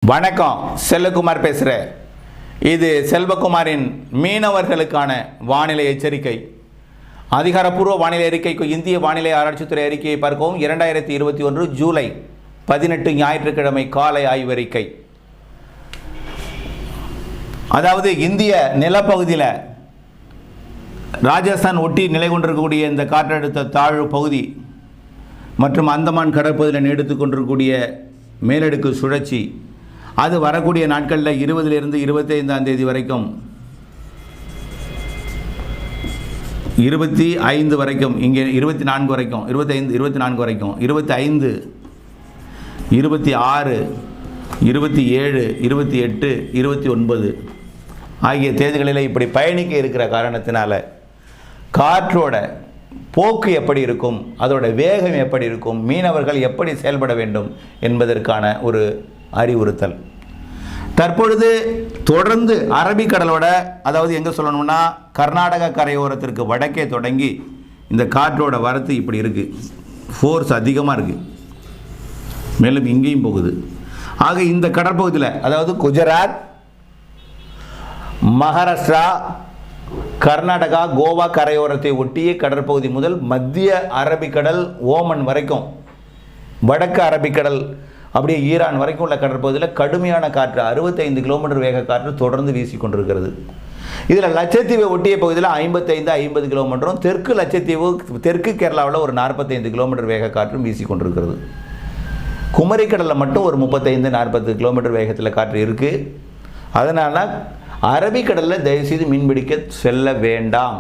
வணக்கம், செல்வகுமார் பேசுகிறேன். இது செல்வகுமாரின் மீனவர்களுக்கான வானிலை எச்சரிக்கை. அதிகாரப்பூர்வ வானிலை அறிக்கைக்கு இந்திய வானிலை ஆராய்ச்சித்துறை அறிக்கையை பார்க்கவும். 2021 ஜூலை 18 ஞாயிற்றுக்கிழமை காலை ஆய்வறிக்கை. அதாவது இந்திய நிலப்பகுதியில் ராஜஸ்தான் ஒட்டி நிலை கொண்டிருக்கக்கூடிய இந்த காற்றழுத்த தாழ்வு பகுதி மற்றும் அந்தமான் கடற்பகுதியில் நீடித்து கொண்டிருக்கக்கூடிய மேலடுக்கு சுழற்சி அது வரக்கூடிய நாட்களில் 20லிருந்து 25ஆம் தேதி வரைக்கும் 25 வரைக்கும், இங்கே 24 வரைக்கும், 24 வரைக்கும், 25, 26, 27, 28, 29 ஆகிய தேதிகளில் இப்படி பயணிக்க இருக்கிற காரணத்தினால காற்றோட போக்கு எப்படி இருக்கும், அதோட வேகம் எப்படி இருக்கும், மீனவர்கள் எப்படி செயல்பட வேண்டும் என்பதற்கான ஒரு அறிவுறுத்தல். தற்பொழுது தொடர்ந்து அரபிக்கடலோட, அதாவது எங்கே சொல்லணும்னா கர்நாடக கரையோரத்திற்கு வடக்கே தொடங்கி இந்த காற்றோட வரத்து இப்படி இருக்குது. ஃபோர்ஸ் அதிகமாக இருக்குது, மேலும் இங்கேயும் போகுது. ஆக இந்த கடற்பகுதியில், அதாவது குஜராத், மகாராஷ்டிரா, கர்நாடகா, கோவா கரையோரத்தை ஒட்டிய கடற்பகுதி முதல் மத்திய அரபிக்கடல், ஓமன் வரைக்கும், வடக்கு அரபிக்கடல், அப்படியே ஈரான் வரைக்கும் உள்ள கடற்பகுதியில் கடுமையான காற்று 65 கிலோமீட்டர் வேக காற்று தொடர்ந்து வீசிக்கொண்டிருக்கிறது. இதில் லட்சத்தீவை ஒட்டிய பகுதியில் 55-50 கிலோமீட்டரும், தெற்கு லட்சத்தீவு, தெற்கு கேரளாவில் ஒரு 45 கிலோமீட்டர் வேக காற்றும் வீசிக்கொண்டிருக்கிறது. குமரிக்கடலில் மட்டும் ஒரு 35-40 கிலோமீட்டர் வேகத்தில் காற்று இருக்குது. அதனால் அரபிக்கடலில் தயவுசெய்து மீன்பிடிக்க செல்ல வேண்டாம்.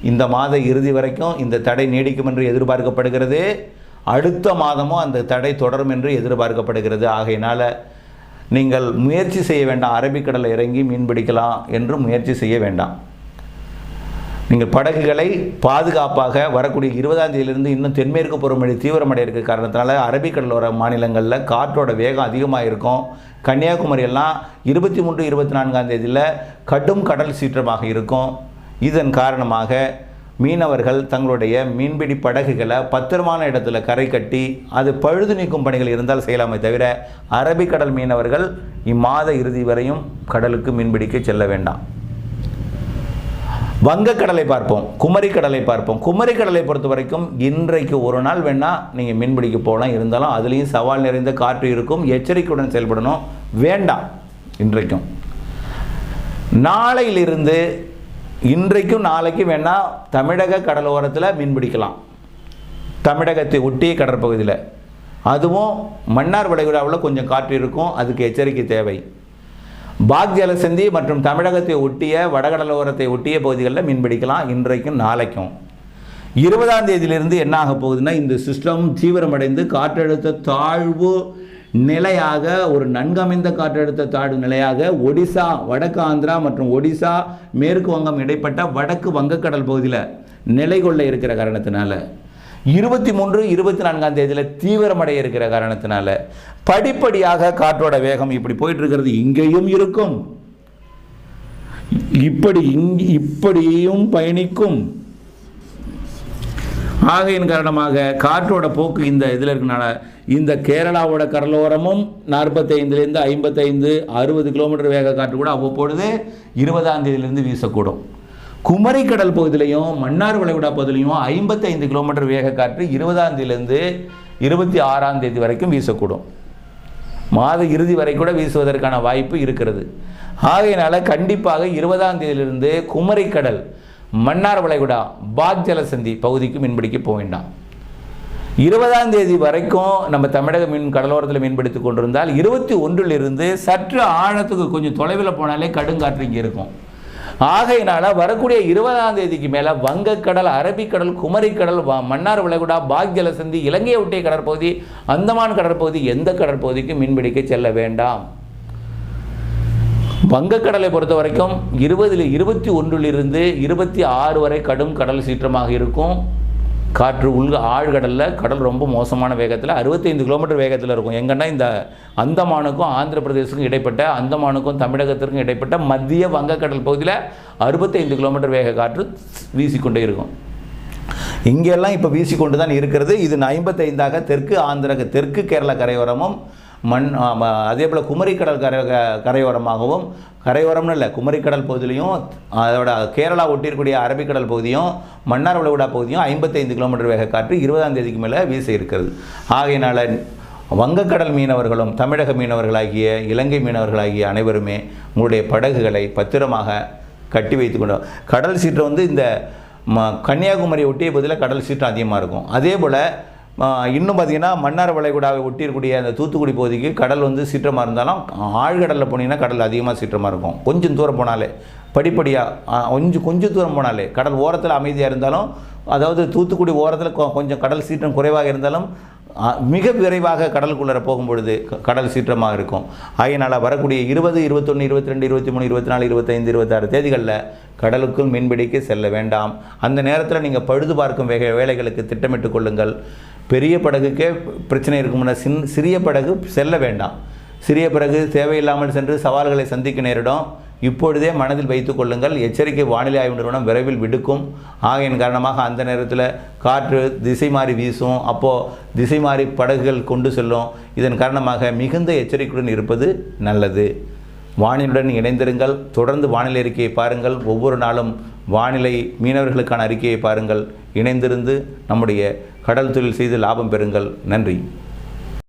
இந்த மாத இறுதி வரைக்கும் இந்த தடை நீடிக்கும் என்று எதிர்பார்க்கப்படுகிறது. அடுத்த மாதமும் அந்த தடை தொடரும் என்று எதிர்பார்க்கப்படுகிறது. ஆகையினால் நீங்கள் முயற்சி செய்ய வேண்டாம். அரபிக்கடலில் இறங்கி மீன்பிடிக்கலாம் என்று முயற்சி செய்ய வேண்டாம். நீங்கள் படகுகளை பாதுகாப்பாக வரக்கூடிய 20ஆம் தேதியிலிருந்து இன்னும் தென்மேற்கு பருவமழை தீவிரமடைய இருக்க காரணத்தினால அரபிக்கடலோர மாநிலங்களில் காற்றோட வேகம் அதிகமாக இருக்கும். கன்னியாகுமரியெல்லாம் 23, 24ஆம் தேதியில் கடும் கடல் சீற்றமாக இருக்கும். இதன் காரணமாக மீனவர்கள் தங்களுடைய மீன்பிடி படகுகளை பத்திரமான இடத்துல கரை கட்டி அது பழுது நீக்கும் பணிகள் இருந்தால் செய்யலாமே தவிர அரபிக்கடல் மீனவர்கள் இம்மாத இறுதி வரையும் கடலுக்கு மீன்பிடிக்க செல்ல வேண்டாம். வங்கக்கடலை பார்ப்போம், குமரிக்கடலை பார்ப்போம். குமரிக்கடலை பொறுத்த வரைக்கும் இன்றைக்கு ஒரு நாள் வேணால் நீங்கள் மீன்பிடிக்க போகலாம். இருந்தாலும் அதுலேயும் சவால் நிறைந்த காற்று இருக்கும். எச்சரிக்கையுடன் செயல்படணும். வேண்டாம். இன்றைக்கும் நாளையிலிருந்து இன்றைக்கும் நாளைக்கும் வேணால் தமிழக கடலோரத்தில் மீன்பிடிக்கலாம். தமிழகத்தை ஒட்டிய கடற்பகுதியில், அதுவும் மன்னார் வளைகுடாவில் கொஞ்சம் காற்று இருக்கும். அதுக்கு எச்சரிக்கை தேவை. பாக் ஜலசந்தி மற்றும் தமிழகத்தை ஒட்டிய வடகடலோரத்தை ஒட்டிய பகுதிகளில் மீன்பிடிக்கலாம் இன்றைக்கும் நாளைக்கும். 20ஆம் தேதியிலிருந்து என்ன ஆக போகுதுன்னா, இந்த சிஸ்டம் தீவிரமடைந்து காற்றழுத்த தாழ்வு நிலையாக, ஒரு நன்கமைந்த காற்றழுத்த தாழ்வு நிலையாக ஒடிசா, வடக்கு ஆந்திரா மற்றும் ஒடிசா, மேற்கு வங்கம் இடைப்பட்ட வடக்கு வங்கக்கடல் பகுதியில் நிலை கொள்ள இருக்கிற காரணத்தினால 23, 24ஆம் தேதியில் தீவிரமடைய இருக்கிற காரணத்தினால படிப்படியாக காற்றோட வேகம் இப்படி போயிட்டு இருக்கிறது. இங்கேயும் இருக்கும், இப்படியும் பயணிக்கும். ஆகையின் காரணமாக காற்றோட போக்கு இந்த இதில் இருக்கனால இந்த கேரளாவோட கடலோரமும் 45லேருந்து 55, 60 கிலோமீட்டர் வேக காற்று கூட அவ்வப்பொழுது 20ஆம் தேதியிலிருந்து வீசக்கூடும். குமரிக்கடல் பகுதியிலையும் மன்னார் வளைகுடா பகுதியிலையும் 55 கிலோமீட்டர் வேக காற்று 20ஆம் தேதியிலிருந்து 26ஆம் தேதி வரைக்கும் வீசக்கூடும். மாத இறுதி வரை கூட வீசுவதற்கான வாய்ப்பு இருக்கிறது. ஆகையினால கண்டிப்பாக 20ஆம் தேதியிலிருந்து குமரிக்கடல், மன்னார் வளைகுடா, பாக் ஜலசந்தி பகுதிக்கு மீன்பிடிக்க போக வேண்டாம். 20ஆம் தேதி வரைக்கும் நம்ம தமிழக கடலோரத்தில் மீன்பிடித்து கொண்டிருந்தால் 21லிருந்து சற்று ஆழத்துக்கு கொஞ்சம் தொலைவில் போனாலே கடுங்காற்று இங்கே இருக்கும். ஆகையினால வரக்கூடிய 20ஆம் தேதிக்கு மேலே வங்கக்கடல், அரபிக்கடல், குமரிக்கடல், மன்னார் வளைகுடா, பாக் ஜலசந்தி, இலங்கையை ஒட்டிய கடற்பகுதி, அந்தமான் கடற்பகுதி, எந்த கடற்பகுதிக்கு மீன்பிடிக்க செல்ல வேண்டாம். வங்கக்கடலை பொறுத்த வரைக்கும் 21லிருந்து 26 வரை கடும் கடல் சீற்றமாக இருக்கும். காற்று ஆழ்கடலில் கடல் ரொம்ப மோசமான வேகத்தில் 65 கிலோமீட்டர் வேகத்தில் இருக்கும். எங்கன்னா இந்த அந்தமானுக்கும் ஆந்திர பிரதேசத்துக்கும் இடைப்பட்ட, அந்தமானுக்கும் தமிழகத்திற்கும் இடைப்பட்ட மத்திய வங்கக்கடல் பகுதியில் 65 கிலோமீட்டர் வேக காற்று வீசிக்கொண்டே இருக்கும். இங்கெல்லாம் இப்போ வீசிக்கொண்டு தான் இருக்கிறது. இது 55ஆக தெற்கு கேரளா கரையோரமும் அதே போல் குமரிக்கடல் கரையோரமாகவும், கரையோரம்னு இல்லை, குமரிக்கடல் பகுதியிலையும் அதோட கேரளா ஒட்டியிருக்கூடிய அரபிக்கடல் பகுதியும் மன்னார் வளைகுடா பகுதியும் 55 கிலோமீட்டர் வேக காற்று 20ஆம் தேதிக்கு மேலே வீச இருக்கிறது. ஆகையினால் வங்கக்கடல் மீனவர்களும் தமிழக மீனவர்களாகிய இலங்கை மீனவர்களாகிய அனைவருமே உங்களுடைய படகுகளை பத்திரமாக கட்டி வைத்துக்கொண்டோம். கடல் சீற்றம் இந்த கன்னியாகுமரியை ஒட்டிய பகுதியில் கடல் சீற்றம் அதிகமாக இருக்கும். அதே போல் இன்னும் பார்த்திங்கன்னா மன்னார் வளைகுடாவை ஒட்டியிருக்கூடிய அந்த தூத்துக்குடி பகுதிக்கு கடல் சீற்றமாக இருந்தாலும் ஆழ்கடலில் போனீங்கன்னா கடல் அதிகமாக சீற்றமாக இருக்கும். கொஞ்சம் தூரம் போனாலே, படிப்படியாக கொஞ்சம் தூரம் போனாலே, கடல் ஓரத்தில் அமைதியாக இருந்தாலும், அதாவது தூத்துக்குடி ஓரத்தில் கொஞ்சம் கடல் சீற்றம் குறைவாக இருந்தாலும் மிக விரைவாக கடலுக்குள்ளே போகும்பொழுது கடல் சீற்றமாக இருக்கும். ஆகையினால் வரக்கூடிய 20, 21, 22, 23, 24, 25, 26 தேதிகளில் கடலுக்குள் மீன்பிடிக்க செல்ல வேண்டாம். அந்த நேரத்தில் நீங்கள் பழுது பார்க்கும் வேலைகளுக்கு திட்டமிட்டு கொள்ளுங்கள். பெரிய படகுக்கே பிரச்சனை இருக்கும்னா சிறிய படகு செல்ல வேண்டாம். சிறிய படகு தேவையில்லாமல் சென்று சவால்களை சந்திக்க நேரிடும். இப்பொழுதே மனதில் வைத்து கொள்ளுங்கள். எச்சரிக்கை வானிலை ஆய்வு நிறுவனம் விரைவில் விடுக்கும். ஆகையின் காரணமாக அந்த நேரத்தில் காற்று திசை மாறி வீசும். அப்போது திசை மாறி படகுகள் கொண்டு செல்லும். இதன் காரணமாக மிகுந்த எச்சரிக்கையுடன் இருப்பது நல்லது. வானிலையுடன் இணைந்திருங்கள். தொடர்ந்து வானிலை அறிக்கையை பாருங்கள். ஒவ்வொரு நாளும் வானிலை மீனவர்களுக்கான அறிக்கையை பாருங்கள். இணைந்திருந்து நம்முடைய கடல் தொழில் செய்து லாபம் பெறுங்கள். நன்றி.